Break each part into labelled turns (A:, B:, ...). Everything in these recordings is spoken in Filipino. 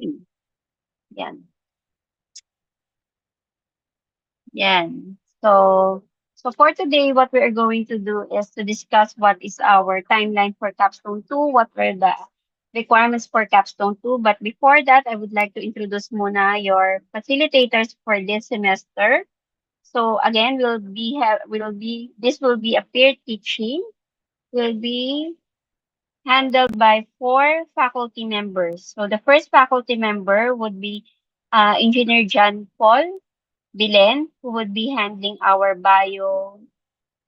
A: grouping. Yan. Yan. So for today, what we are going to do is to discuss what is our timeline for Capstone 2, what were the requirements for Capstone 2. But before that, I would like to introduce muna your facilitators for this semester. So again, this will be a peer teaching, will be handled by 4 faculty members. So the first faculty member would be Engineer John Paul Bilen, who would be handling our bio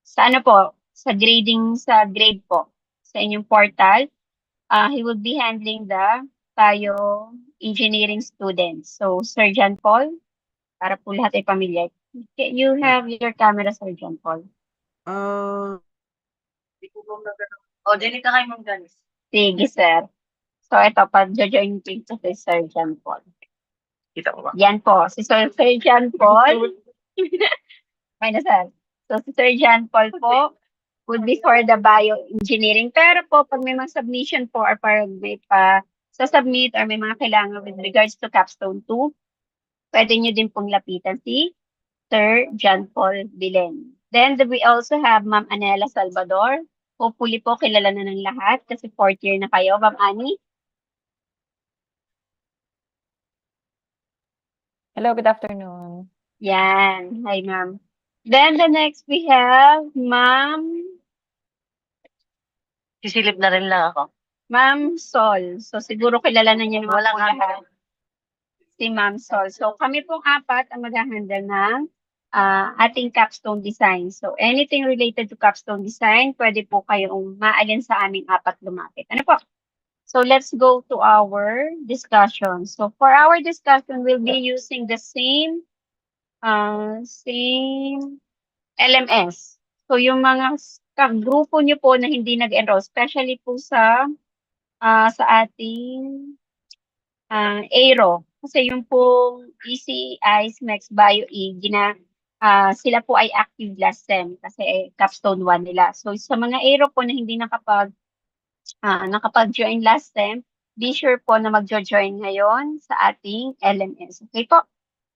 A: sa ano po, sa grading sa grade po, sa inyong portal. He would be handling the bio engineering students. So Sir John Paul, para po lahat ay pamilyar. You have your camera, Sir John Paul.
B: Di ko ba magano. O, dili ka kayo mong ganis.
A: Sige, sir. So, ito, pag-join ko ito kay Sir John Paul.
B: Kita ko ba?
A: Yan po, si Sir John Paul. May na, sir. So, si Sir John Paul po would be for the bioengineering. Pero po, pag may mga submission po or parang may pa sa-submit or may mga kailangan with regards to Capstone 2, pwede nyo din pong lapitan si Sir John Paul Bilen. Then we also have Ma'am Anela Salvador. Hopefully po kilala na ng lahat kasi 4th year na kayo, Ma'am Ani.
C: Hello, good afternoon.
A: Yan. Hi, ma'am. Then the next we have Ma'am
B: Sisilip na rin lang ako.
A: Ma'am Sol. So siguro kilala na niyo naman
B: Walang
A: po lahat. Si Ma'am Sol. So kami pong apat ang mag-handle ng ating capstone design. So anything related to capstone design, pwede po kayong maalin sa aming apat lumapit. Ano po? So let's go to our discussion. So for our discussion, we'll be using the same LMS. So yung mga grupo nyo po na hindi nag-enroll, especially po sa ating Aero. Kasi yung pong ECI, SMEX, BioE, sila po ay active last sem kasi capstone 1 nila. So sa mga Aero po na hindi nakapag-join last sem, be sure po na mag-join ngayon sa ating LMS. Okay po?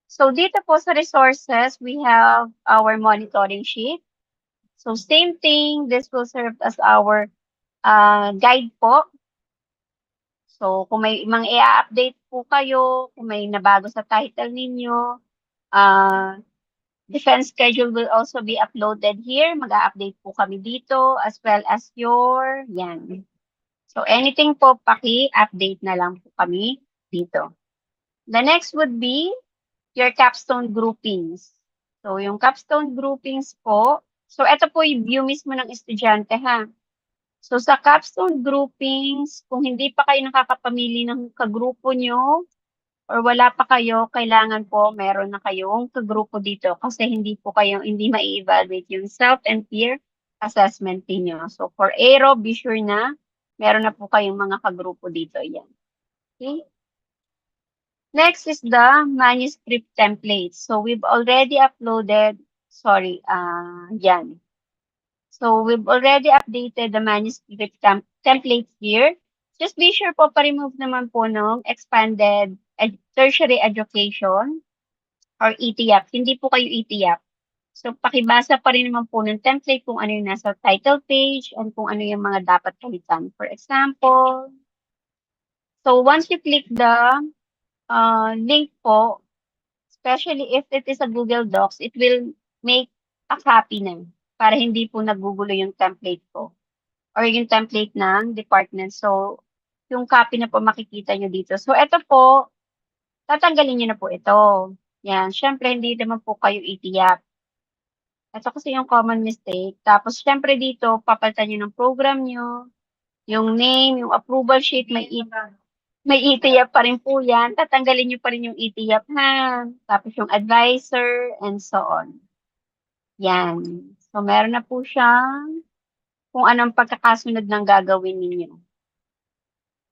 A: So dito po sa resources, we have our monitoring sheet. So same thing, this will serve as our guide po. So kung may mga i-update po kayo, kung may nabago sa title ninyo, defense schedule will also be uploaded here. Mag-update po kami dito as well as yan. So anything po, paki-update na lang po kami dito. The next would be your capstone groupings. So yung capstone groupings po, so ito po yung view mismo ng estudyante ha. So sa capstone groupings, kung hindi pa kayo nakakapamili ng kagrupo nyo or wala pa kayo, kailangan po meron na kayong kagrupo dito kasi hindi mai-evaluate yung self and peer assessment niyo. So for Aero, be sure na meron na po kayong mga kagrupo dito. Yan. Okay? Next is the manuscript templates. So we've already uploaded, yan. So we've already updated the manuscript templates here. Just be sure po pa-remove naman po ng expanded tertiary education or ETIAP. Hindi po kayo ETIAP. So pakibasa pa rin naman po ng template kung ano yung nasa title page and kung ano yung mga dapat palitan. For example, so once you click the link po, especially if it is a Google Docs, it will make a copy na para hindi po nagugulo yung template po or yung template ng department. So, yung copy na po makikita nyo dito. So, ito po, tatanggalin nyo na po ito. Yan. Syempre, hindi naman po kayo itiyak. Ito kasi yung common mistake. Tapos, syempre dito, papalitan nyo ng program nyo, yung name, yung approval sheet, may ETIAP pa rin po yan. Tatanggalin nyo pa rin yung ETIAP ha. Tapos yung advisor and so on. Yan. So, meron na po siyang kung anong pagkakasunod ng gagawin ninyo.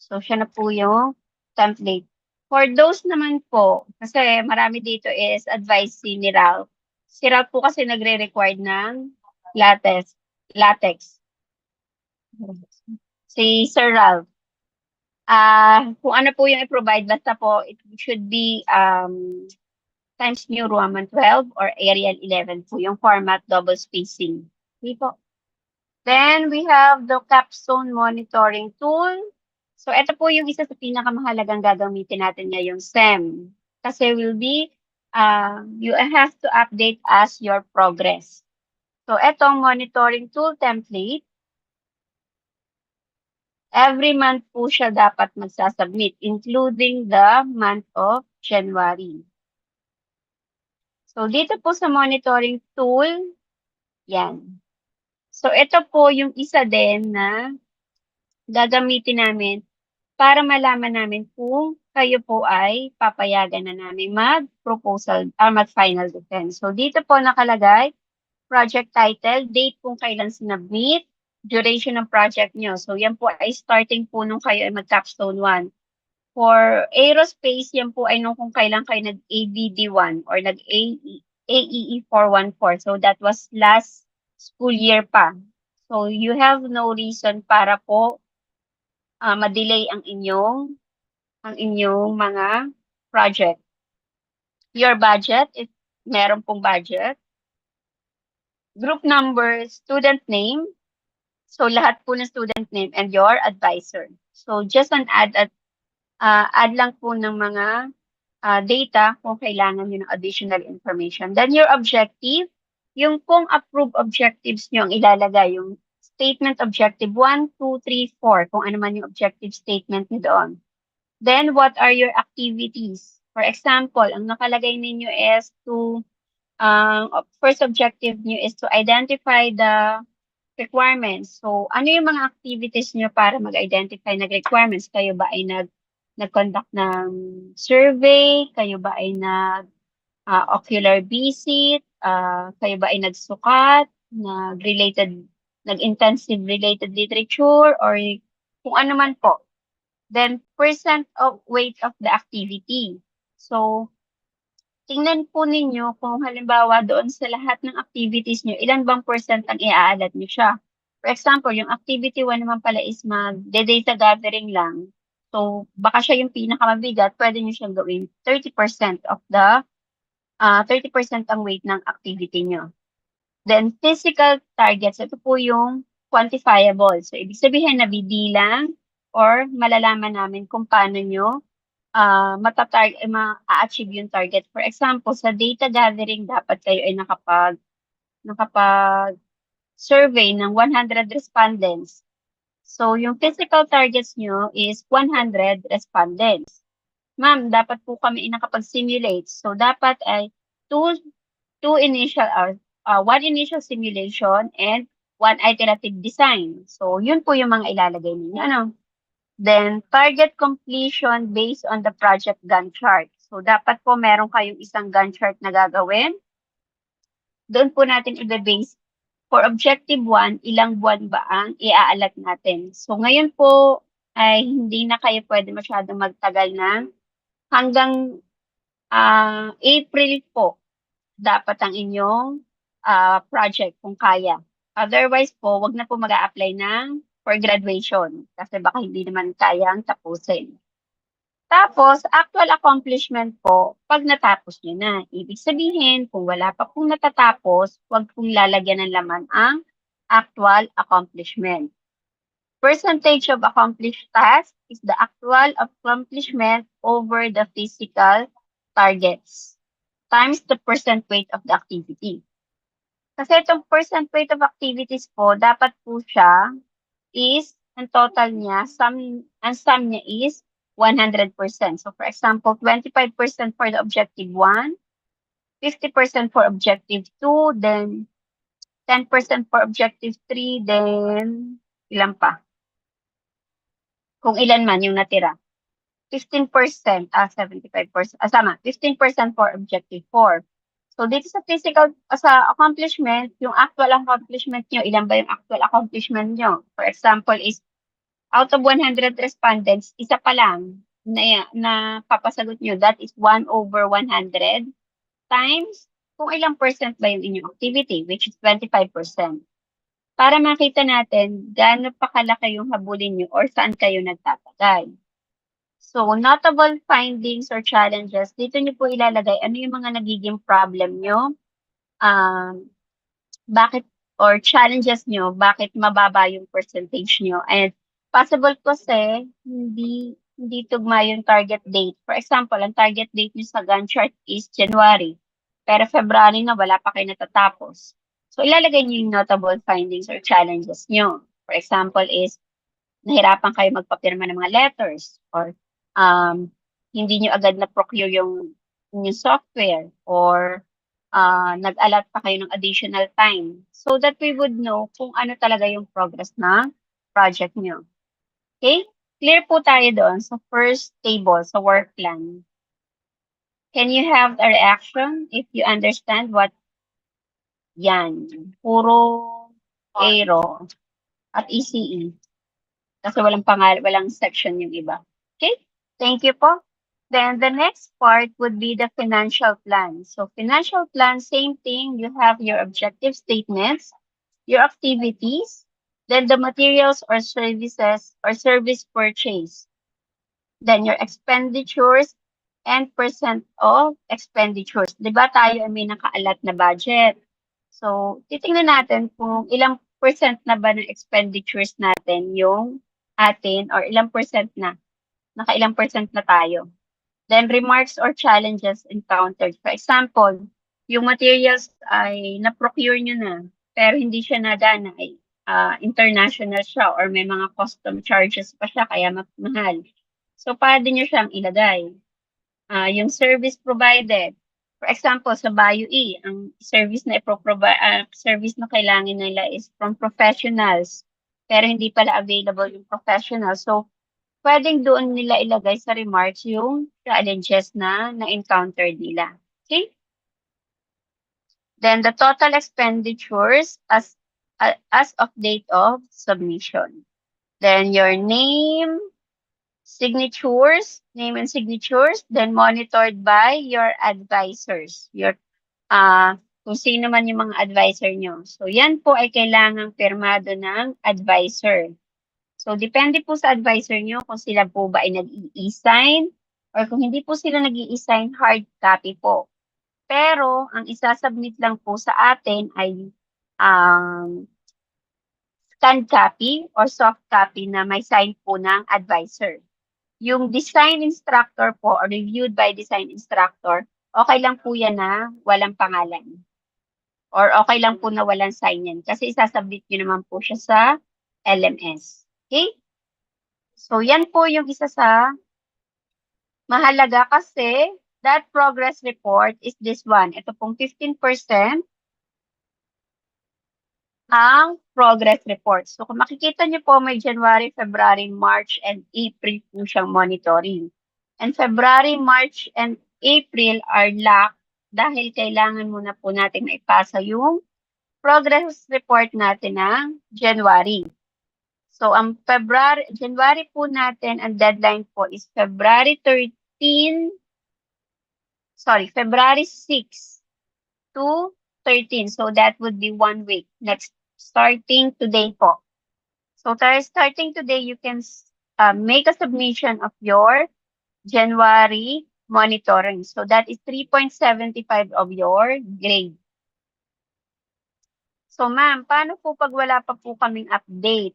A: So, siya na po yung template. For those naman po, kasi marami dito is advice ni Ralph. Si Ralph po kasi nagre-required ng latex. Si Sir Ralph. Kung ano po yung i-provide, basta po it should be Times New Roman 12 or Arial 11 po yung format, double spacing. Okay po. Then we have the capstone monitoring tool. So ito po yung isa sa pinakamahalagang gagamitin natin ngayong SEM. Kasi you have to update as your progress. So etong monitoring tool template, every month po siya dapat magsasubmit, including the month of January. So dito po sa monitoring tool, yan. So ito po yung isa din na gagamitin namin para malaman namin kung kayo po ay papayagan na namin mag-proposal or mag-final defense. So dito po nakalagay, project title, date kung kailan sinubmit, duration ng project nyo. So yan po ay starting po nung kayo ay mag-capstone 1. For aerospace, yan po ay nung kung kailan kayo nag-ABD1 or nag-AEE 414. So that was last school year pa. So you have no reason para po ma-delay ang inyong mga project. Your budget, if meron pong budget. Group number, student name. So lahat po ng student name and your advisor. So just add lang po ng mga data kung kailangan nyo ng additional information. Then your objective, yung kung approved objectives nyo ang ilalagay, yung statement objective 1, 2, 3, 4, kung ano man yung objective statement nyo doon. Then what are your activities? For example, ang nakalagay ninyo is first objective nyo is to identify the requirements. So, ano yung mga activities nyo para mag-identify ng requirements? Kayo ba ay nag-conduct ng survey? Kayo ba ay ocular visit? Kayo ba ay nagsukat? Nag-intensive related literature? Or kung ano man po. Then, percent of weight of the activity. So, tingnan po ninyo kung halimbawa doon sa lahat ng activities nyo, ilan bang percent ang iaalat nyo siya. For example, yung activity 1 naman pala is mag-data gathering lang. So, baka siya yung pinakamabigat, pwede nyo siyang gawin 30% of 30% ang weight ng activity nyo. Then, physical targets, ito po yung quantifiable. So, ibig sabihin na bibilang or malalaman namin kung paano nyo ma-achieve yung target. For example, sa data gathering, dapat kayo ay nakapag-survey ng 100 respondents. So, yung physical targets nyo is 100 respondents. Ma'am, dapat po kami nakapag-simulate. So, dapat ay one initial simulation and one iterative design. So, yun po yung mga ilalagay ninyo. Ano? Then, target completion based on the project Gantt chart. So, dapat po meron kayong isang Gantt chart na gagawin. Doon po natin i-base. For objective 1, ilang buwan ba ang iaalat natin? So, ngayon po ay hindi na kayo pwede masyadong magtagal na. Hanggang April po, dapat ang inyong project kung kaya. Otherwise po, wag na po mag-a-apply ng for graduation kasi baka hindi naman kayang tapusin. Tapos, actual accomplishment po, pag natapos nyo na. Ibig sabihin, kung wala pa pong natatapos, wag pong lalagyan ng laman ang actual accomplishment. Percentage of accomplished task is the actual accomplishment over the physical targets times the percent weight of the activity. Kasi itong percent weight of activities po, dapat po siya is, ang total niya, ang sum niya is 100%. So, for example, 25% for the objective 1, 50% for objective 2, then 10% for objective 3, then ilan pa? Kung ilan man yung natira. 15%, 75%, 15% for objective 4. So, dito sa accomplishment, yung actual accomplishment nyo, ilan ba yung actual accomplishment nyo? For example, is out of 100 respondents, isa pa lang na papasagot nyo, that is 1/100 times kung ilang percent ba yung inyong activity, which is 25%. Para makita natin gaano pa kalaki yung habulin nyo or saan kayo nagtatagal. So, notable findings or challenges, dito nyo po ilalagay ano yung mga nagiging problem nyo, bakit or challenges nyo, bakit mababa yung percentage nyo. And possible kasi hindi tugma yung target date. For example, ang target date nyo sa Gantt chart is January. Pero February na wala pa kayo natatapos. So, ilalagay nyo yung notable findings or challenges nyo. For example is, nahirapan kayo magpapirma ng mga letters or hindi nyo agad na-procure yung software or nag-allot pa kayo ng additional time so that we would know kung ano talaga yung progress na project nyo. Okay? Clear po tayo doon sa first table, sa work plan. Can you have a reaction if you understand what yan? Puro aero at ECE. Kasi walang section yung iba. Okay? Thank you po. Then the next part would be the financial plan. So financial plan, same thing. You have your objective statements, your activities, then the materials or services or service purchase. Then your expenditures and percent of expenditures. Di ba tayo ay may nakaalat na budget? So, titingnan natin kung ilang percent na ba ng expenditures natin yung atin or ilang percent na, nakailang percent na tayo. Then, remarks or challenges encountered. For example, yung materials ay na-procure nyo na, pero hindi siya nadana, ay international siya or may mga custom charges pa siya, kaya mahal. So, pwede nyo siyang ilagay. Yung service provided. For example, sa BioE, ang service na service na kailangan nila is from professionals, pero hindi pala available yung professional. So, pwedeng doon nila ilagay sa remarks yung challenges na na-encounter nila. Okay? Then the total expenditures as of date of submission. Then your name and signatures, then monitored by your advisors. Kung sino man yung mga advisor nyo. So, yan po ay kailangang pirmado ng advisor. So, depende po sa advisor nyo kung sila po ba ay nag-i-sign or kung hindi po sila nag-i-sign, hard copy po. Pero, ang isasubmit lang po sa atin ay scanned copy or soft copy na may sign po ng advisor. Yung design instructor po or reviewed by design instructor, okay lang po yan na walang pangalan. Or okay lang po na walang sign yan. Kasi isasubmit nyo naman po siya sa LMS. Okay? So, yan po yung isa sa mahalaga kasi that progress report is this one. Ito pong 15% ang progress report. So, kung makikita nyo po, may January, February, March, and April po siyang monitoring. And February, March, and April are locked dahil kailangan muna po natin maipasa yung progress report natin ng January. So, ang January po natin, ang deadline po is February 6 to 13. So, that would be 1 week. Next, starting today po. So, starting today, you can make a submission of your January monitoring. So, that is 3.75 of your grade. So, ma'am, paano po pag wala pa po kaming update?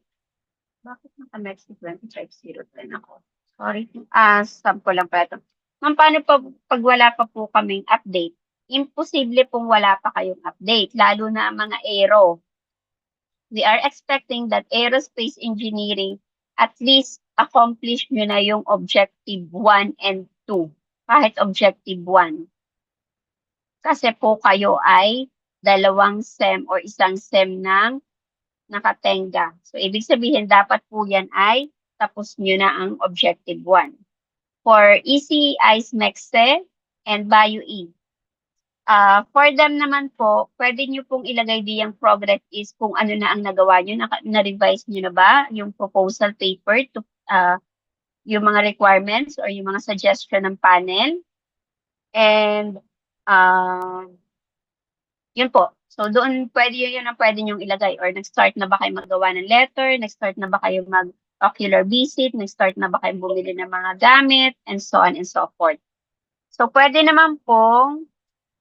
A: Bakit naka-Mexic 25.010 ako? Sorry. Sample lang pa ito. Ma'am, paano pag wala pa po kaming update? Imposible pong wala pa kayong update, lalo na ang mga aero. We are expecting that aerospace engineering at least accomplish nyo na yung objective 1 and 2. Kahit objective 1. Kasi po kayo ay 2 SEM or 1 SEM ng nakatenga. So, ibig sabihin, dapat po yan ay tapos nyo na ang objective 1. For ECE, ICE, MEXE, and BioE. For them naman po, pwede nyo pong ilagay diyang progress is kung ano na ang nagawa nyo, na-revise nyo na ba yung proposal paper to yung mga requirements or yung mga suggestion ng panel. And, yun po. So, doon pwede yun ang pwede nyong ilagay. Or nag-start na ba kayo magawa ng letter? Nag-start na ba kayo ocular visit, nag-start na ba kayong bumili ng mga gamit, and so on and so forth. So, pwede naman pong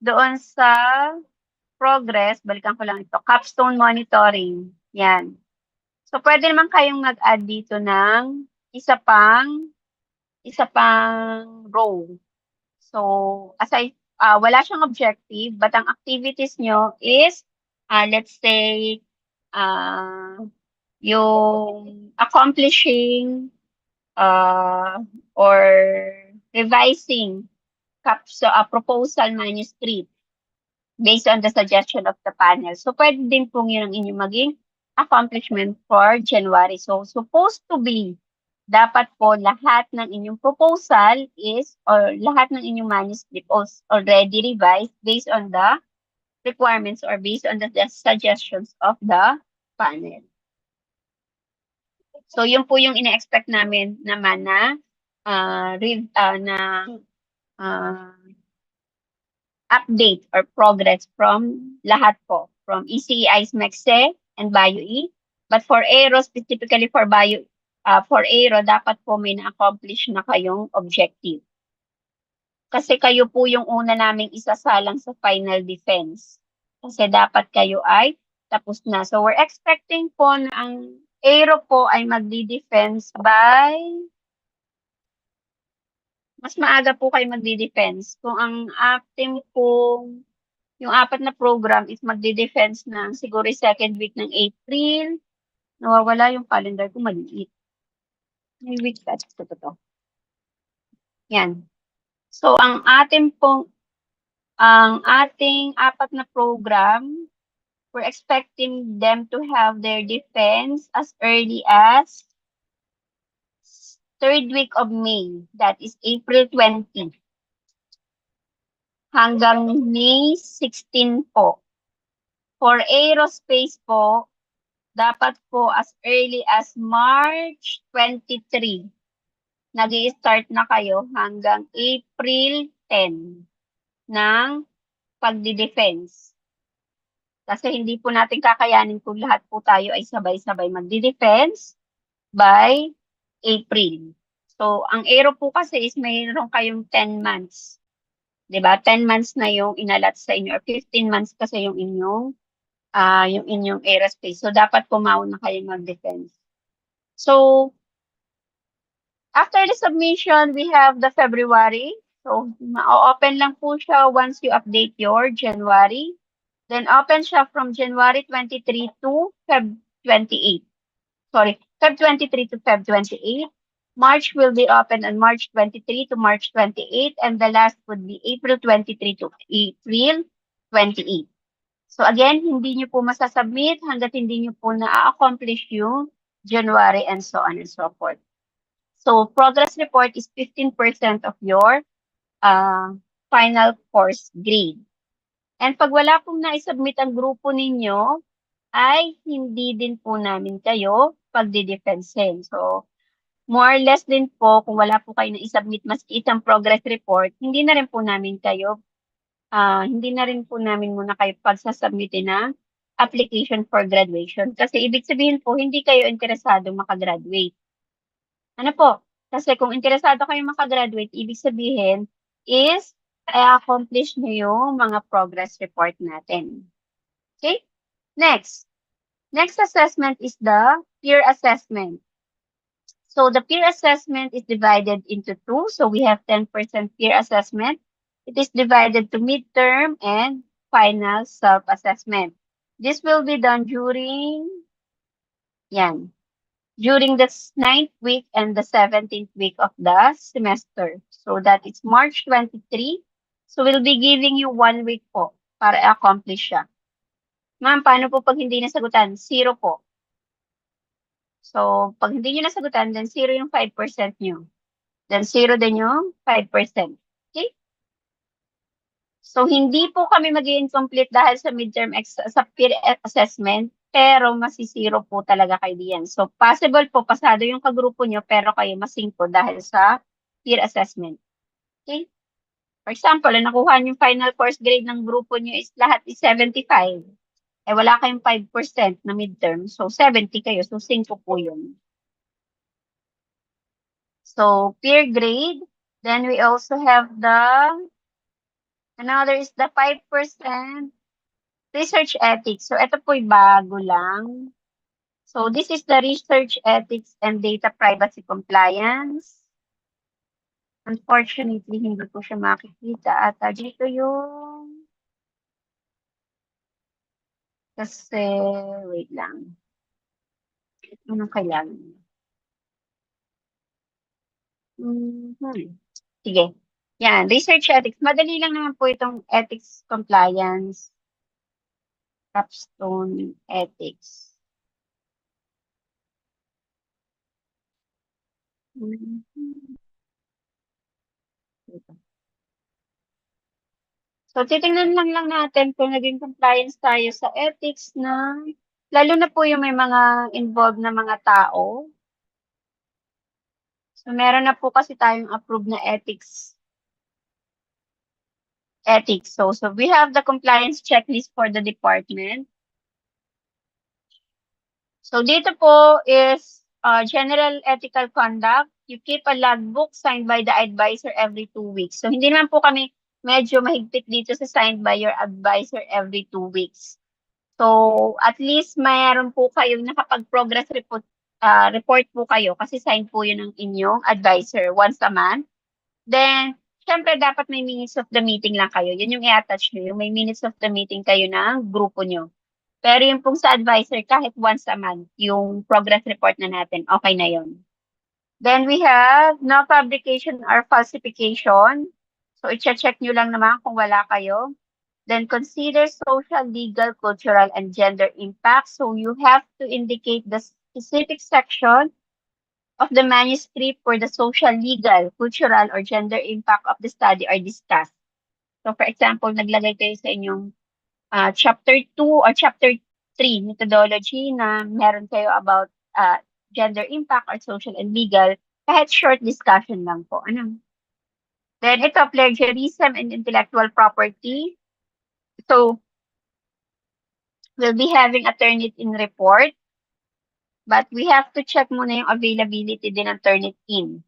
A: doon sa progress, balikan ko lang ito, capstone monitoring. Yan. So, pwede naman kayong mag-add dito ng isa pang row. So, aside, wala siyang objective, but ang activities nyo is, let's say, yung accomplishing or revising proposal manuscript based on the suggestion of the panel. So, pwede din pong yun ang inyong maging accomplishment for January. So, supposed to be, dapat po lahat ng inyong proposal is, or lahat ng inyong manuscript is already revised based on the requirements or based on the suggestions of the panel. So, yun po yung ina-expect namin naman na update or progress from lahat po, from ECEI's MEXE and BioE. But for Aero, specifically for Aero, dapat po may na-accomplish na kayong objective. Kasi kayo po yung una naming isasalang sa final defense. Kasi dapat kayo ay tapos na. So we're expecting po na ang Aero po ay magdi-defense by mas maaga po kayo magdi-defense. Kung ang ating po, yung 4 na program is magdi-defense na siguro second week ng April, nawawala yung calendar ko, maliit. May week that's to. Yan. So, ang ating 4 na program, we're expecting them to have their defense as early as 3rd week of May, that is April 20. Hanggang May 16 po. For aerospace po, dapat po as early as March 23. Nag-i-start na kayo hanggang April 10 ng pagdi-defense. Kasi hindi po natin kakayanin kung lahat po tayo ay sabay-sabay magdi-defense by April. So, ang aero po kasi is mayroon kayong 10 months. 'Di ba? 10 months na yung inalat sa inyo or 15 months kasi yung inyong aerospace. So, dapat pumauna kayo mag-defense. So, after the submission, we have the February. So, ma-open lang po siya once you update your January. Then, open siya from January 23 to Feb 28. Sorry, Feb 23 to Feb 28. March will be open on March 23 to March 28. And the last would be April 23 to April 28. So again, hindi nyo po masasubmit hanggat hindi nyo po na-accomplish yung January and so on and so forth. So progress report is 15% of your final course grade. And pag wala pong na-submit ang grupo ninyo, ay hindi din po namin kayo pagdi-defensein. So, more or less din po, kung wala po kayo na isubmit maski isang progress report, hindi na rin po namin muna kayo pagsasubmitin ng application for graduation. Kasi ibig sabihin po, hindi kayo interesado makagraduate. Ano po? Kasi kung interesado kayo makagraduate, ibig sabihin is i-accomplish nyo yung mga progress report natin. Okay? Next assessment is the peer assessment. So the peer assessment is divided into 2. So we have 10% peer assessment. It is divided to midterm and final self-assessment. This will be done during the 9th week and the 17th week of the semester. So that is March 23. So we'll be giving you 1 week po para i-accomplish siya. Ma'am, paano po pag hindi nasagutan? 0 po. So, pag hindi nyo nasagutan, then 0 yung 5% nyo. Then 0 din yung 5%. Okay? So, hindi po kami mag-i-incomplete dahil sa midterm sa peer assessment, pero masi-0 po talaga kayo diyan. So, possible po pasado yung kagrupo nyo, pero kayo masingko dahil sa peer assessment. Okay? For example, nakuha nyo yung final course grade ng grupo nyo is lahat is 75. Eh, wala kayong 5% na midterm. So, 70 kayo. So, 5 po yun. So peer grade. Then we also have another is the 5% research ethics. So ito po'y bago lang. So this is the research ethics and data privacy compliance. Unfortunately, hindi ko siya makikita. Ata dito yung... Kasi, wait lang. Anong kailangan? Sige. Yan, research ethics. Madali lang naman po itong ethics compliance. Capstone ethics. So, titingnan lang natin kung naging compliance tayo sa ethics na, lalo na po yung may mga involved na mga tao. So, meron na po kasi tayong approved na ethics. So we have the compliance checklist for the department. So, dito po is general ethical conduct. You keep a logbook signed by the advisor every 2 weeks. So, hindi naman po kami medyo mahigpit dito sa signed by your advisor every 2 weeks. So, at least mayroon po kayong nakapag-progress report po kayo kasi sign po yun ng inyong advisor once a month. Then, syempre dapat may minutes of the meeting lang kayo. Yun yung i-attach nyo, yung may minutes of the meeting kayo ng grupo nyo. Pero yung pong sa advisor, kahit once a month, yung progress report na natin, okay na yun. Then we have no fabrication or falsification. So, i-check nyo lang naman kung wala kayo. Then consider social, legal, cultural, and gender impact. So you have to indicate the specific section of the manuscript for the social, legal, cultural, or gender impact of the study are discussed. So for example, naglagay kayo sa inyong chapter 2 or chapter 3 methodology na meron kayo about gender impact or social and legal, kahit short discussion lang po. Ano? Then ito, plagiarism and intellectual property. So, we'll be having a Turnitin report, but we have to check muna yung availability din ng Turnitin.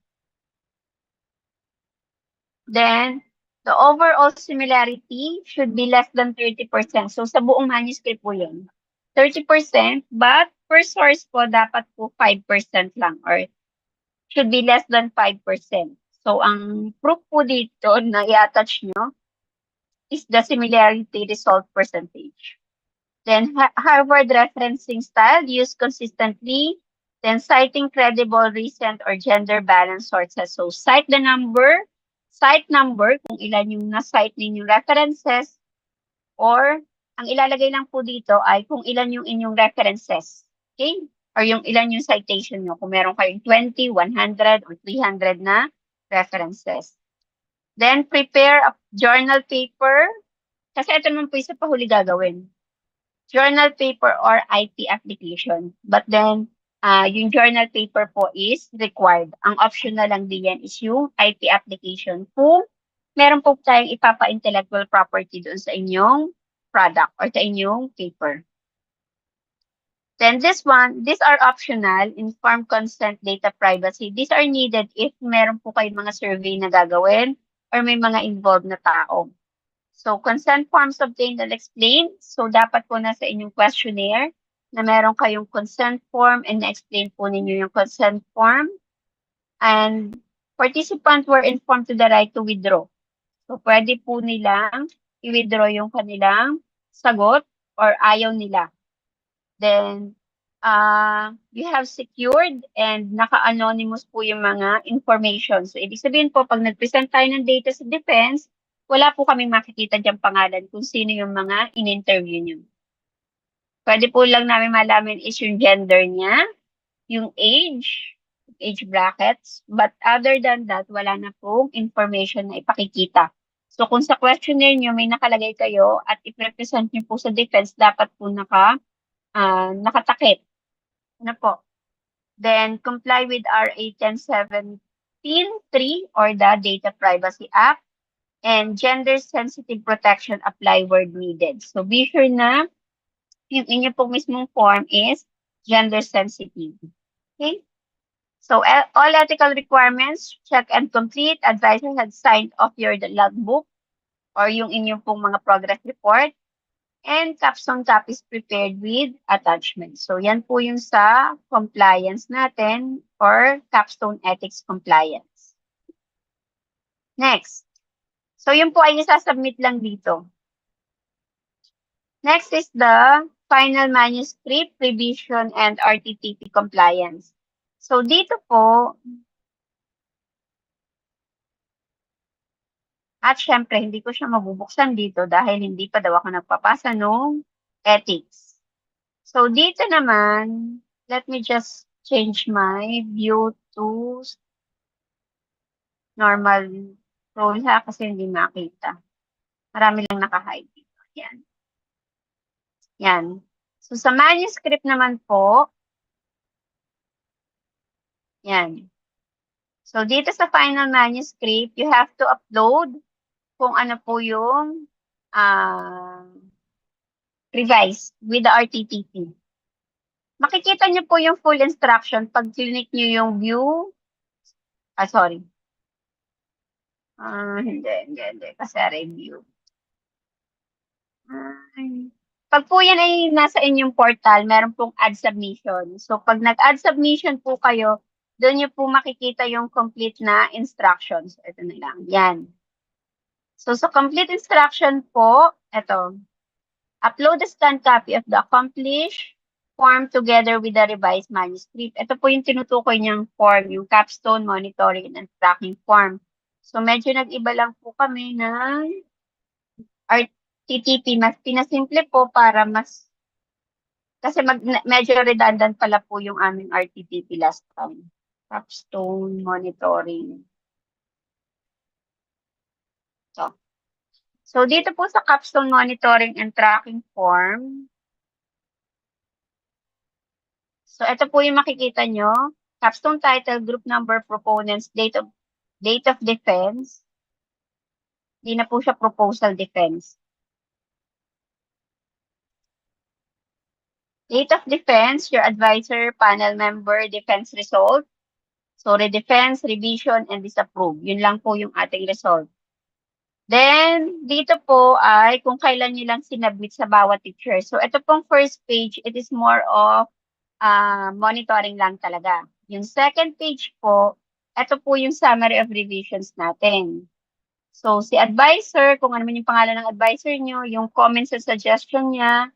A: Then, the overall similarity should be less than 30%. So, sa buong manuscript po yun. 30%, but per source po, dapat po 5% lang or should be less than 5%. So, ang proof po dito na i-attach nyo is the similarity result percentage. Then Harvard referencing style used consistently. Then citing credible, recent, or gender balanced sources. So cite the number, kung ilan yung na-cite ninyong references, or ang ilalagay lang po dito ay kung ilan yung inyong references. Okay? Or yung ilan yung citation nyo. Kung meron kayong 20, 100, or 300 na references. Then prepare a journal paper. Kasi ito naman po isa pa huli gagawin. Journal paper or IP application. But then, yung journal paper po is required. Ang optional lang din yan is yung IP application. Kung meron po tayong ipapa-intellectual property doon sa inyong product or sa inyong paper. Then these are optional, informed consent, data privacy. These are needed if meron po kayong mga survey na gagawin or may mga involved na tao. So, consent forms obtained and explained. So, dapat po nasa inyong questionnaire na meron kayong consent form and na-explain po ninyo yung consent form. And participants were informed to the right to withdraw. So, pwede po nilang i-withdraw yung kanilang sagot or ayaw nila. Then, you have secured and naka-anonymous po yung mga information. So, ibig sabihin po, pag nag-present tayo ng data sa defense, wala po kaming makikita diyang pangalan kung sino yung mga in-interview nyo. Pwede po lang namin malaman is yung gender niya, yung age brackets, but other than that, wala na pong information na ipakikita. So, kung sa questionnaire nyo may nakalagay kayo at i-represent nyo po sa defense, dapat po nakatakip. Ano po? Then, comply with RA 1017.3 or the Data Privacy Act. And gender-sensitive protection apply where needed. So, be sure na yung inyo pong mismong form is gender-sensitive. Okay? So all ethical requirements, check and complete. Advisor had signed off your logbook or yung inyong pong mga progress report. And capstone copies prepared with attachment. So yan po yung sa compliance natin or capstone ethics compliance. Next. So yun po ay isasubmit lang dito. Next is the final manuscript, revision, and RTTP compliance. So dito po, at syempre hindi ko siya mabubuksan dito dahil hindi pa daw ako nagpapasa nung ethics. So dito naman, let me just change my view to normal role ha kasi hindi makita. Marami lang naka-hide dito. Yan. Yan. So sa manuscript naman po, yan. So dito sa final manuscript, you have to upload kung ano po yung revise with the RTTP. Makikita niyo po yung full instruction pag click niyo yung view. Sorry. Hindi. Kasi review. Pag po yan ay nasa inyong portal, meron pong add submission. So, pag nag-add submission po kayo, doon niyo po makikita yung complete na instructions. Ito na lang. Yan. So, sa complete instruction po, ito. Upload the scanned copy of the accomplished form together with the revised manuscript. Ito po yung tinutukoy niyang form, yung capstone monitoring and tracking form. So, medyo nag-iba lang po kami ng RTTP. Mas pinasimple po para mas, kasi medyo redundant pala po yung aming RTTP last time. Capstone monitoring. So, dito po sa capstone monitoring and tracking form, so, ito po yung makikita nyo. Capstone title, group number, proponents, date of defense. Hindi na po siya proposal defense. Date of defense, your advisor, panel member, defense result. So, redefense, revision, and disapprove. Yun lang po yung ating result. Then, dito po ay kung kailan nyo lang sinabmit sa bawat teacher. So, ito pong first page, it is more of monitoring lang talaga. Yung second page po, ito po yung summary of revisions natin. So, si advisor, kung ano man yung pangalan ng advisor nyo, yung comments and suggestion niya,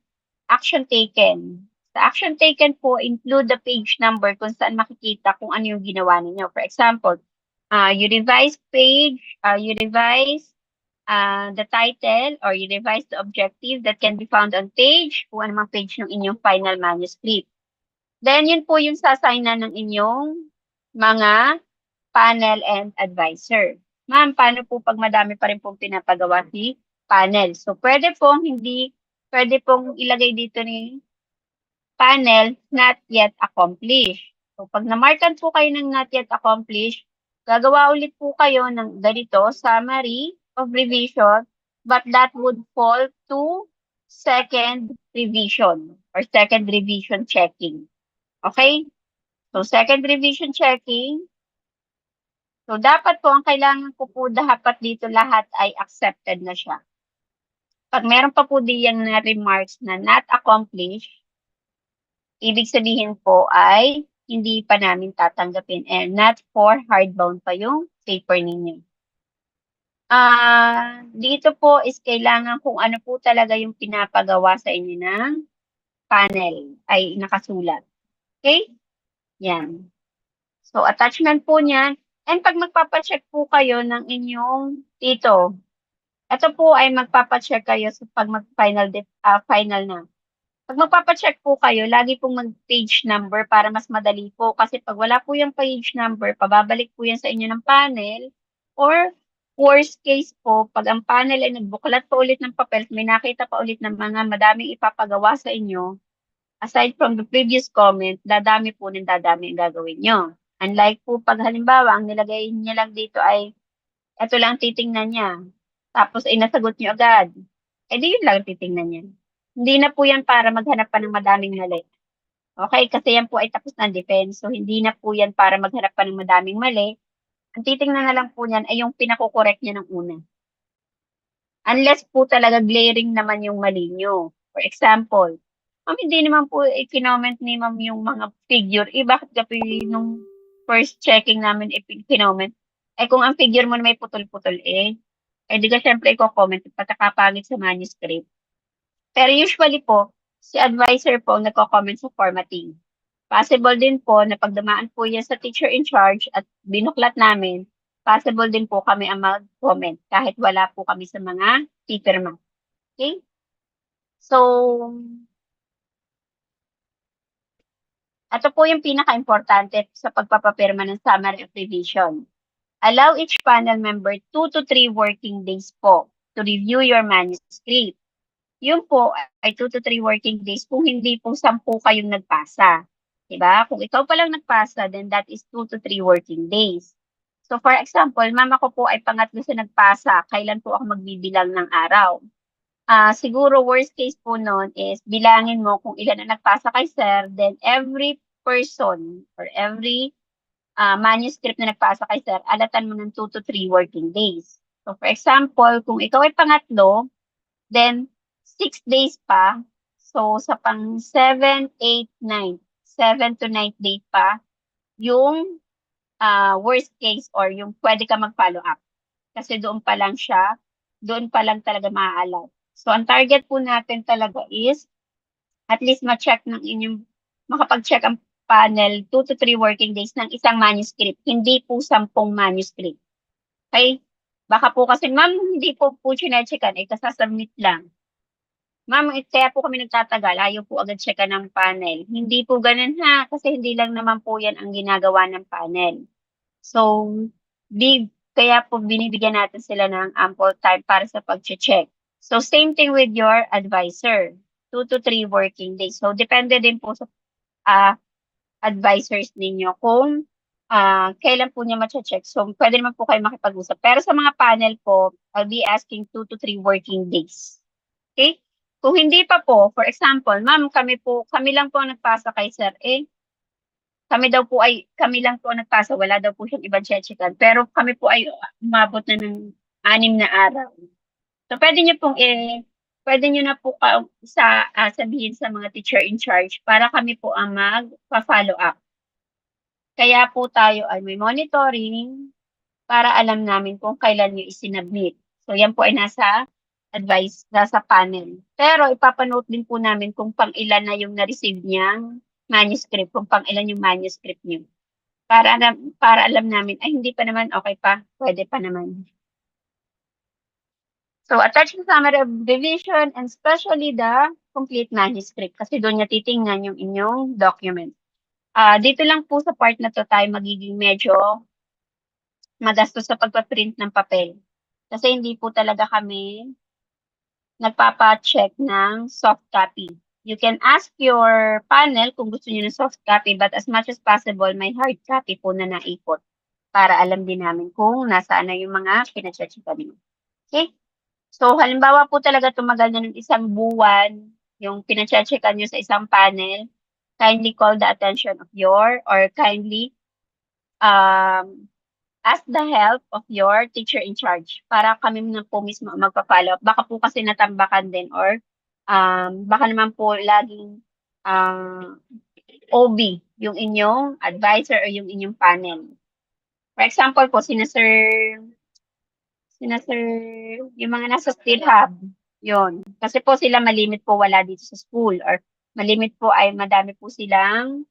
A: action taken. Sa action taken po, include the page number kung saan makikita kung ano yung ginawa ninyo. For example, you revise page, you revise the title, or you revise the objective that can be found on page, kung ano mang page ng inyong final manuscript. Then, yun po yung sasaynan ng inyong mga panel and advisor. Ma'am, paano po pag madami pa rin pong pinapagawa si panel? So, pwede pong ilagay dito ni panel, not yet accomplished. So, pag namarkan po kayo ng not yet accomplished, gagawa ulit po kayo ng ganito, summary of revision, but that would fall to second revision or second revision checking. Okay? So, second revision checking. So, dapat po, ang kailangan ko po dapat dito lahat ay accepted na siya. Pag meron pa po diyang na remarks na not accomplished, ibig sabihin po ay hindi pa namin tatanggapin and not for hardbound pa yung paper ninyo. Dito po is kailangan kung ano po talaga yung pinapagawa sa inyo ng panel ay nakasulat. Okay? Yan. So, attachment po niyan. And pag magpapacheck po kayo ng inyong dito, ito po ay magpapacheck kayo sa pag mag-final na. Pag magpapacheck po kayo, lagi pong mag-page number para mas madali po. Kasi pag wala po yung page number, pababalik po yan sa inyo ng panel. Or worst case po, pag ang panel ay nagbuklat pa ulit ng papel, may nakita pa ulit ng mga madaming ipapagawa sa inyo, aside from the previous comment, dadami po ng dadami ang gagawin nyo. Unlike po pag halimbawa, ang nilagay niya lang dito ay, ito lang titingnan niya. Tapos ay nasagot niyo agad. Eh di yun lang titingnan niya. Hindi na po yan para maghanap pa ng madaming mali. Okay, kasi yan po ay tapos na ang defense. So, hindi na po yan para magharap pa ng madaming mali. Ang titingnan na lang po niyan ay yung pinako-correct niya ng una. Unless po talaga glaring naman yung mali nyo. For example, ma'am, hindi naman po i-comment ni ma'am yung mga figure. Bakit gabi nung first checking namin i-comment? Kung ang figure mo na may putol-putol di ka syempre i-comment patakapangit sa manuscript. Pero usually po, si advisor po ang nagko-comment sa formatting. Possible din po na pagdamaan po yan sa teacher in charge at binuklat namin, possible din po kami ang mag-comment kahit wala po kami sa mga pipirma. Okay? So, ito po yung pinaka-importante sa pagpapapirma ng summary of revision. Allow each panel member 2 to 3 working days po to review your manuscript. Yun po ay 2 to 3 working days kung hindi po 10 kayong nagpasa. Diba? Kung ikaw pa lang nagpasa, then that is 2 to 3 working days. So for example, mama ko po ay pangatlo sa nagpasa. Kailan po ako magbibilang ng araw? Siguro worst case po noon is bilangin mo kung ilan ang nagpasa kay sir, then every person or every manuscript na nagpasa kay sir, alatan mo ng 2 to 3 working days. So for example, kung ikaw ay pangatlo, then 6 days pa. So, sa pang 7, 8, 9, 7 to 9 day pa, yung worst case or yung pwede ka mag-follow up. Kasi doon pa lang siya, doon pa lang talaga maaalaw. So, ang target po natin talaga is at least ma-check ng inyong, makapag-check ang panel 2 to 3 working days ng isang manuscript, hindi po 10 manuscript. Okay? Baka po kasi, ma'am, hindi po sinecheckan, kasasubmit lang. Ma'am, kaya po kami nagtatagal, ayaw po agad checkan ng panel. Hindi po ganun ha, kasi hindi lang naman po yan ang ginagawa ng panel. So, kaya po binibigyan natin sila ng ample time para sa pag-check. So, same thing with your advisor. 2 to 3 working days. So, depende din po sa advisors ninyo kung kailan po niya ma-check. So, pwede naman po kayo makipag-usap. Pero sa mga panel po, I'll be asking 2 to 3 working days. Okay? Kung hindi pa po, for example, ma'am, kami lang po ang nagpasa kay sir. Kami lang po ang nagpasa, wala daw po siyang ibang chechikan. Pero kami po ay umabot na ng 6 na araw. So, pwede niyo na po sabihin sa mga teacher in charge para kami po ang mag-follow up. Kaya po tayo ay may monitoring para alam namin kung kailan niyo isinubmit. So, yan po ay nasa panel. Pero ipapanote din po namin kung pang ilan na yung na-receive niyang manuscript, kung pang ilan yung manuscript niyo. Para alam namin, ay hindi pa naman, okay pa, pwede pa naman. So, attach the summary of revision and especially the complete manuscript kasi doon niya titingnan yung inyong document. Dito lang po sa part na to tayo magiging medyo magastos sa pagpaprint ng papel. Kasi hindi po talaga kami nagpapa-check ng soft copy. You can ask your panel kung gusto niyo ng soft copy, but as much as possible, may hard copy po na naipot para alam din namin kung nasaan na yung mga pinachechikan niyo. Okay? So, halimbawa po talaga tumagal na ng isang buwan yung pinachechikan niyo sa isang panel, kindly call the attention of kindly ask the help of your teacher in charge para kami na po mismo magpa-follow up. Baka po kasi natambakan din or baka naman po laging OB yung inyong advisor or yung inyong panel. For example po, yung mga nasa Steel Hub, yun. Kasi po sila malimit po wala dito sa school or malimit po ay madami po silang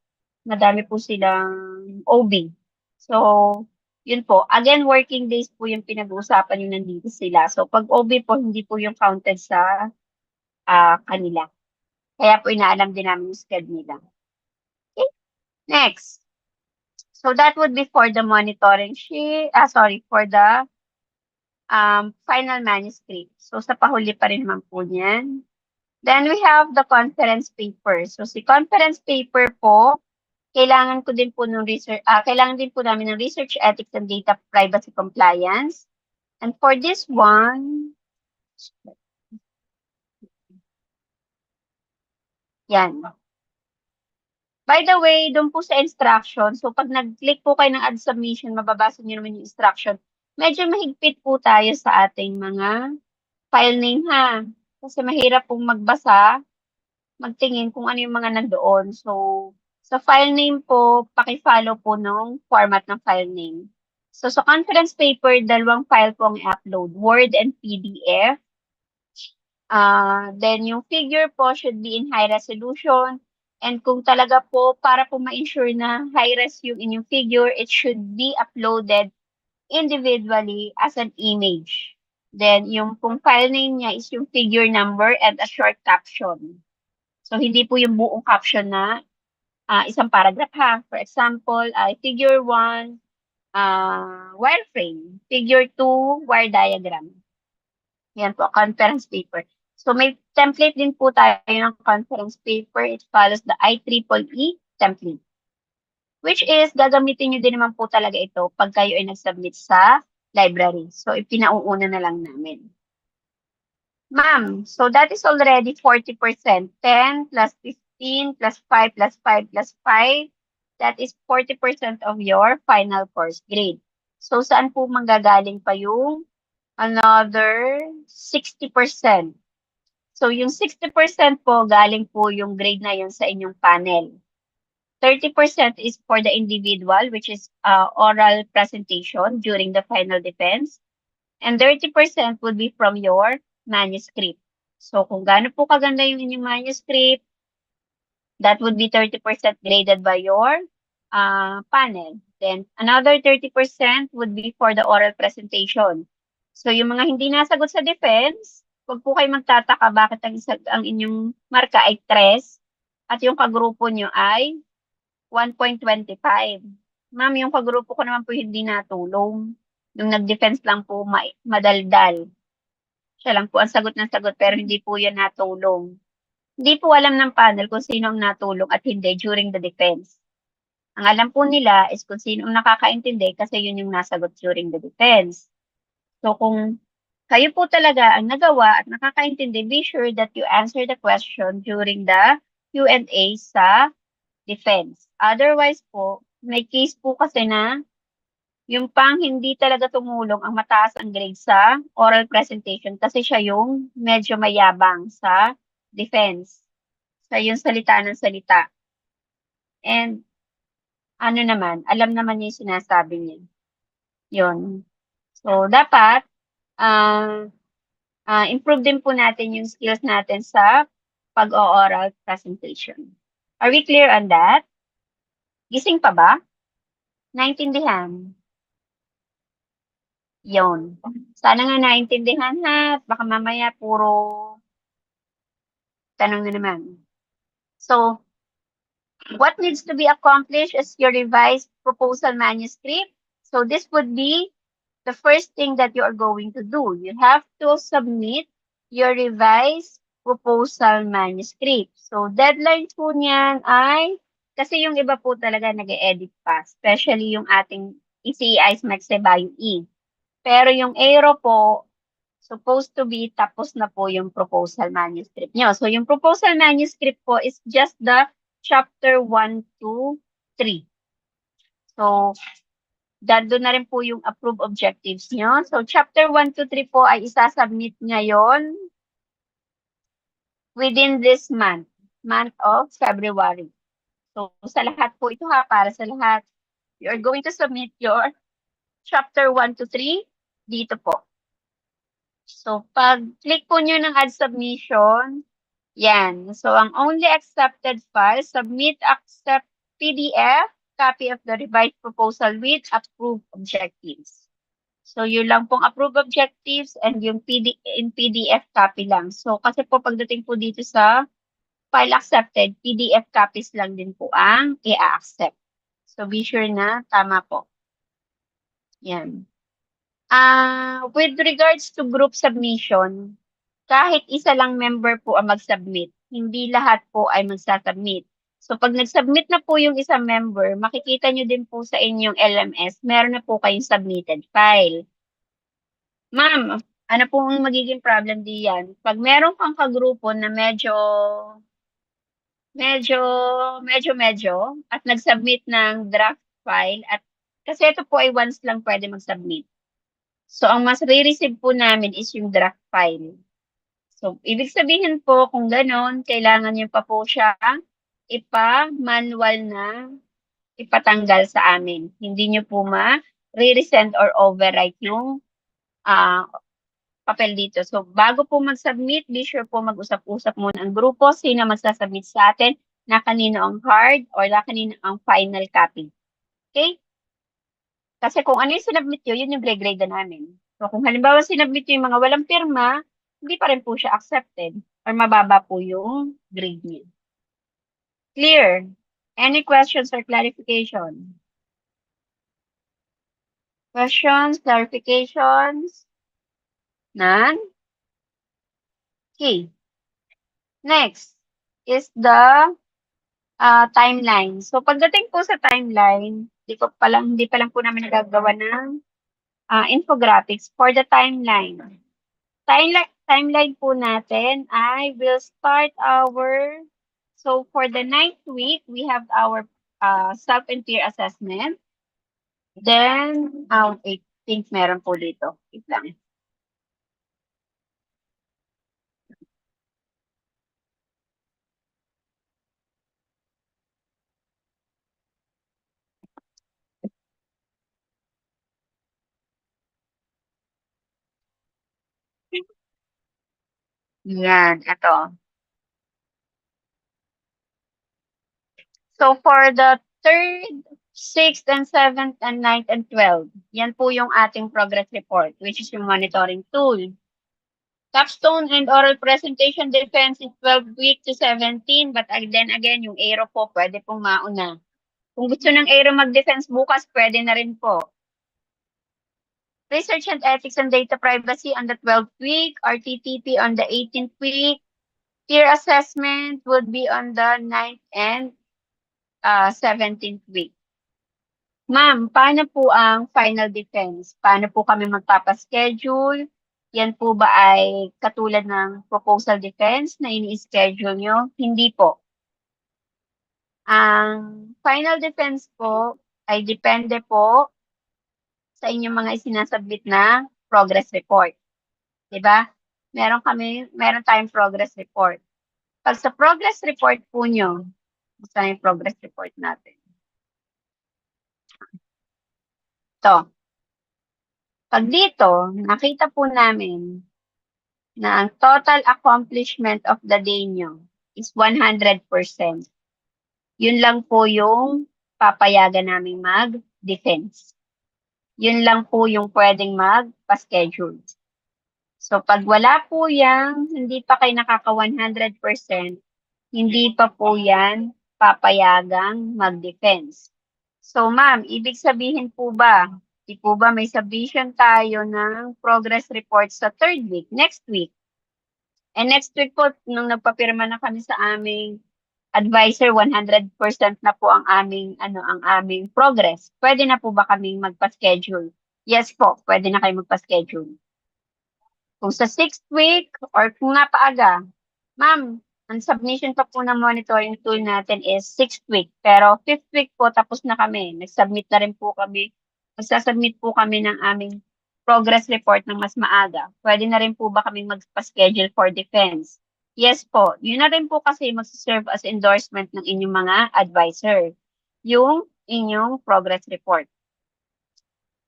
A: OB. So, yun po. Again, working days po yung pinag-uusapan yung nandito sila. So, pag OB po, hindi po yung counted sa kanila. Kaya po inaalam din namin yung schedule nila. Okay, next. So, that would be for the monitoring sheet. For the final manuscript. So, sa pahuli pa rin naman po niyan. Then, we have the conference paper. So, si conference paper po, kailangan din po namin ng research ethics and data privacy compliance. And for this one, yan. By the way, doon po sa instruction, so pag nag-click po kayo ng add submission, mababasa niyo naman yung instruction. Medyo mahigpit po tayo sa ating mga file name ha. Kasi mahirap pong magbasa, magtingin kung ano yung mga nandoon. So, sa file name po, paki-follow po nung format ng file name. So, sa conference paper, dalawang file po ang i-upload, Word and PDF. Then, yung figure po should be in high resolution. And kung talaga po, para po ma-ensure na high-res yung inyong figure, it should be uploaded individually as an image. Then, yung kung file name niya is yung figure number and a short caption. So, hindi po yung buong caption na isang paragraph ha. For example, figure 1, wireframe. Figure 2, wire diagram. Yan po, conference paper. So, may template din po tayo ng conference paper. It follows the IEEE template. Which is, gagamitin nyo din naman po talaga ito pag kayo ay nag-submit sa library. So, ipinauuna na lang namin. Ma'am, so that is already 40%. 10 plus 15 plus 5 plus 5 plus 5. That is 40% of your final course grade. So, saan po manggagaling pa yung another 60%? So, yung 60% po, galing po yung grade na yun sa inyong panel. 30% is for the individual, which is oral presentation during the final defense. And 30% would be from your manuscript. So, kung gaano po kaganda yung inyong manuscript, that would be 30% graded by your panel. Then, another 30% would be for the oral presentation. So, yung mga hindi nasagot sa defense, huwag po kayo magtataka bakit ang inyong marka ay 3 at yung kagrupo nyo ay 1.25. Ma'am, yung kagrupo ko naman po hindi natulong. Yung nag-defense lang po madaldal. Siya lang po ang sagot ng sagot pero hindi po yan natulong. Hindi po alam ng panel kung sino ang natulong at hindi during the defense. Ang alam po nila is kung sino ang nakakaintindi kasi yun yung nasagot during the defense. So kung kayo po talaga ang nagawa at nakakaintindi, be sure that you answer the question during the Q&A sa defense. Otherwise po, may case po kasi na yung pang hindi talaga tumulong ang mataas ang grade sa oral presentation kasi siya yung medyo mayabang sa defense. Sa yung salita ng salita. And ano naman, alam naman niya yung sinasabi niya. Yun. So, dapat improve din po natin yung skills natin sa pag-o-oral presentation. Are we clear on that? Gising pa ba? Naintindihan? Yun. Sana nga naintindihan ha. Baka mamaya puro tanong na naman. So, what needs to be accomplished is your revised proposal manuscript. So, this would be the first thing that you are going to do. You have to submit your revised proposal manuscript. So, deadline po niyan ay, kasi yung iba po talaga nag-edit pa, especially yung ating ECEI's Magsebayo E. Pero yung Aero po, supposed to be tapos na po yung proposal manuscript nyo. So, yung proposal manuscript po is just the chapter 1 to 3. So, doon na rin po yung approved objectives nyo. So, chapter 1 to 3 po ay isasubmit ngayon within this month of February. So, sa lahat po ito ha, para sa lahat. You are going to submit your chapter 1 to 3 dito po. So, pag click po nyo ng add submission, yan. So, ang only accepted file, submit accept PDF, copy of the revised proposal with approved objectives. So, yun lang pong approved objectives and yung PDF copy lang. So, kasi po pagdating po dito sa file accepted, PDF copies lang din po ang i-accept. So, be sure na tama po. Yan. With regards to group submission, kahit isa lang member po ang mag-submit, hindi lahat po ay magsasubmit. So, pag nag-submit na po yung isang member, makikita nyo din po sa inyong LMS, meron na po kayong submitted file. Ma'am, ano po ang magiging problem diyan? Pag meron kang kagrupo na medyo medyo at nag-submit ng draft file at kasi ito po ay once lang pwede mag-submit. So, ang mas re-receive po namin is yung draft file. So, ibig sabihin po kung ganon, kailangan nyo pa po siya ipa-manual na ipatanggal sa amin. Hindi nyo po ma-re-resend or overwrite yung papel dito. So, bago po mag-submit, be sure po mag-usap-usap muna ang grupo, sino magsasubmit sa atin, na kanino ang hard or na kanino ang final copy. Okay? Kasi kung ano yung sinubmit nyo, yun yung grade na namin. So, kung halimbawa sinubmit nyo yung mga walang pirma, hindi pa rin po siya accepted or mababa po yung grade niya. Clear? Any questions or clarification? Questions, clarifications? None? Okay. Next is the timeline. So, pagdating po sa timeline, hindi pa lang po namin nagagawa ng infographics for the timeline. Timeline po natin, I will start so for the 9th week, we have our self and peer assessment. Then, I think meron po dito. Wait lang. Yan, ito. So for the 3rd, 6th, and 7th, and 9th, and 12th, yan po yung ating progress report, which is yung monitoring tool. Capstone and oral presentation defense is 12 week to 17, but then again, yung aero po, pwede pong mauna. Kung gusto ng aero mag-defense bukas, pwede na rin po. Research and ethics and data privacy on the 12th week, RTTP on the 18th week, peer assessment would be on the 9th and 17th week. Ma'am, paano po ang final defense? Paano po kami magpapaschedule? Yan po ba ay katulad ng proposal defense na ini-schedule nyo? Hindi po. Ang final defense po ay depende po sa inyong mga isinasubmit na progress report. Diba? Meron tayong progress report. Pag sa progress report po nyo, basta yung progress report natin. Ito. Pag dito, nakita po namin na ang total accomplishment of the day nyo is 100%. Yun lang po yung papayagan namin mag-defense. Yun lang po yung pwedeng mag-schedule. So, pag wala po yan, hindi pa kayo nakaka 100%, hindi pa po yan papayagang mag-defense. So, ma'am, ibig sabihin po ba, di po ba may submission tayo ng progress report sa 3rd week, next week? And next week po, nung nagpapirma na kami sa aming advisor, 100% na po ang aming progress. Pwede na po ba kaming magpa-schedule? Yes po, pwede na kayo magpa-schedule. Kung sa 6th week or kung napaaga, ma'am, ang submission pa po ng monitoring tool natin is 6th week. Pero 5th week po, tapos na kami. Nag-submit na rin po kami. Magsasubmit po kami ng aming progress report ng mas maaga. Pwede na rin po ba kami magpa-schedule for defense? Yes po. Yun na rin po kasi mag-serve as endorsement ng inyong mga advisor. Yung inyong progress report.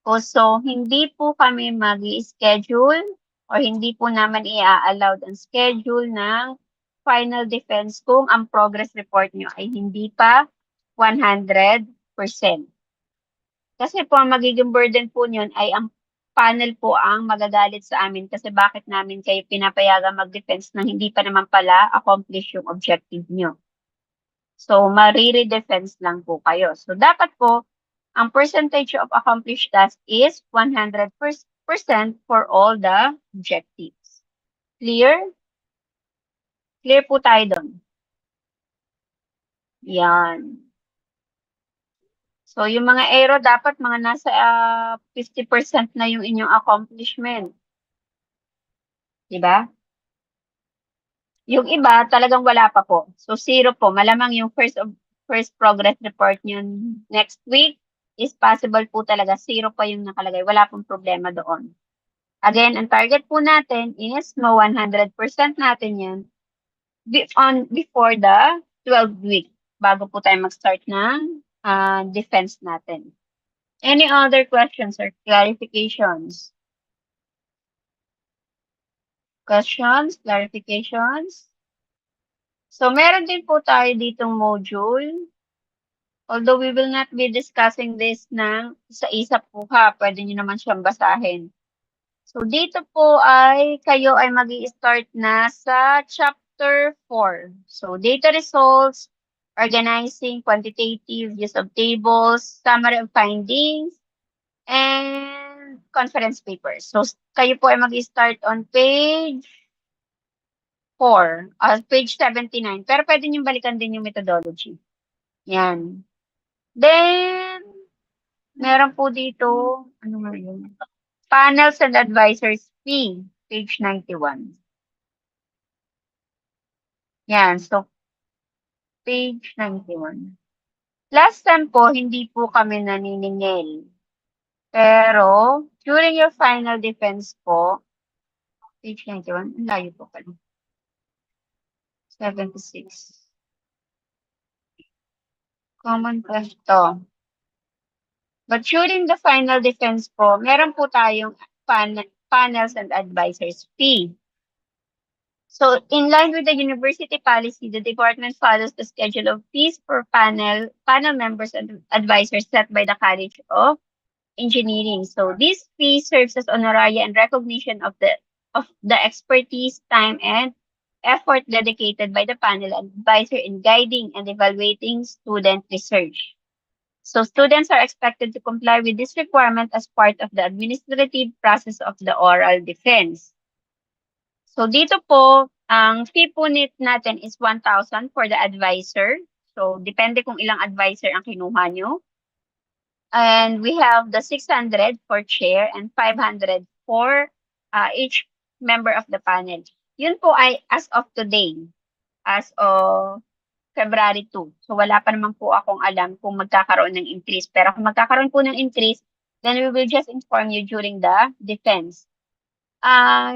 A: So, hindi po kami mag-i-schedule or hindi po naman i-allowed ang schedule ng final defense kung ang progress report nyo ay hindi pa 100%. Kasi po ang magiging burden po nyon ay ang panel po ang magagalit sa amin kasi bakit namin kayo pinapayagan mag-defense nang hindi pa naman pala accomplish yung objective nyo. So, marire-defense lang po kayo. So, dapat po, ang percentage of accomplished task is 100% for all the objectives. Clear? Clear po tayo doon. Yan. So, yung mga aero, dapat mga nasa 50% na yung inyong accomplishment. Diba? Yung iba, talagang wala pa po. So, 0 po. Malamang yung first progress report nyo next week is possible po talaga 0 pa yung nakalagay. Wala pong problema doon. Again, ang target po natin is 100% natin yan before the 12th week bago po tayo mag-start ng defense natin. Any other questions or clarifications? Questions, clarifications? So, meron din po tayo ditong module. Although we will not be discussing this ng isa-isa po ha, pwede nyo naman siyang basahin. So, dito po ay kayo ay mag-i-start na sa chapter 4. So, data results, organizing, quantitative, use of tables, summary of findings, and conference papers. So, kayo po ay mag-i-start on page 4, page 79. Pero pwede nyo balikan din yung methodology. Yan. Then, meron po dito, ano nga yun? Panels and advisors fee, page 91. Yan, so, page 91. Last time po, hindi po kami naniningil. Pero, during your final defense po, page 91, ang layo po pala. 76. Common question. But during the final defense po, meron po tayong panels and advisors fee. So, in line with the university policy, the department follows the schedule of fees for panel members and advisors set by the College of Engineering. So, this fee serves as honoraria and recognition of the expertise, time, and effort dedicated by the panel and advisor in guiding and evaluating student research. So students are expected to comply with this requirement as part of the administrative process of the oral defense. So dito po, ang fee po natin is 1,000 for the advisor. So depende kung ilang advisor ang kinuha nyo. And we have the 600 for chair and 500 for each member of the panel. Yun po ay as of today, as of February 2. So wala pa naman po akong alam kung magkakaroon ng increase. Pero kung magkakaroon po ng increase, then we will just inform you during the defense.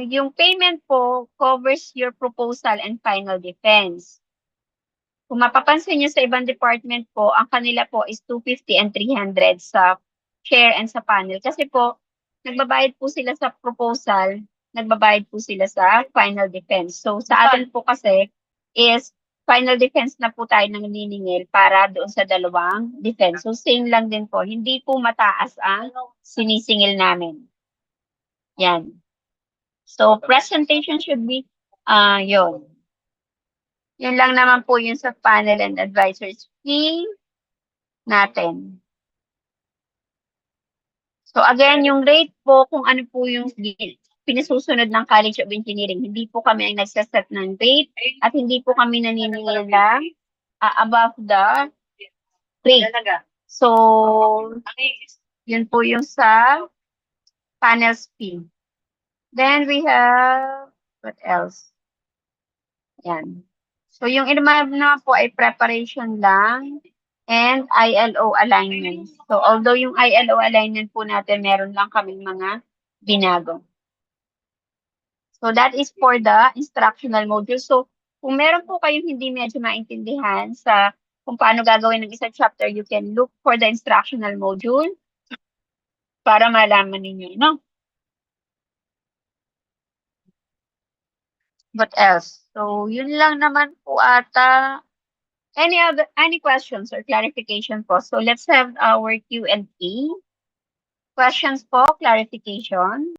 A: Yung payment po covers your proposal and final defense. Kung mapapansin nyo sa ibang department po, ang kanila po is 250 and 300 sa chair and sa panel. Kasi po, nagbabayad po sila sa proposal, nagbabayad po sila sa final defense. So sa atin po kasi is final defense na po tayo ng niningil para doon sa dalawang defense. So, same lang din po. Hindi po mataas ang sinisingil namin. Yan. So, presentation should be, yun. Yun lang naman po yun sa panel and advisors fee natin. So, again, yung rate po, kung ano po yung pinasusunod ng College of Engineering. Hindi po kami ang nagsaset ng rate at hindi po kami naniningil na above the rate. So, yun po yung sa panels fee. Then we have, what else? Yan. So, yung iba naman po ay preparation lang and ILO alignment. So, although yung ILO alignment po natin, meron lang kaming mga binago. So, that is for the instructional module. So, kung meron po kayong hindi medyo maintindihan sa kung paano gagawin ng isang chapter, you can look for the instructional module para malaman ninyo, no? What else? So, yun lang naman po ata. Any questions or clarification po? So, let's have our Q&A. Questions po, clarification.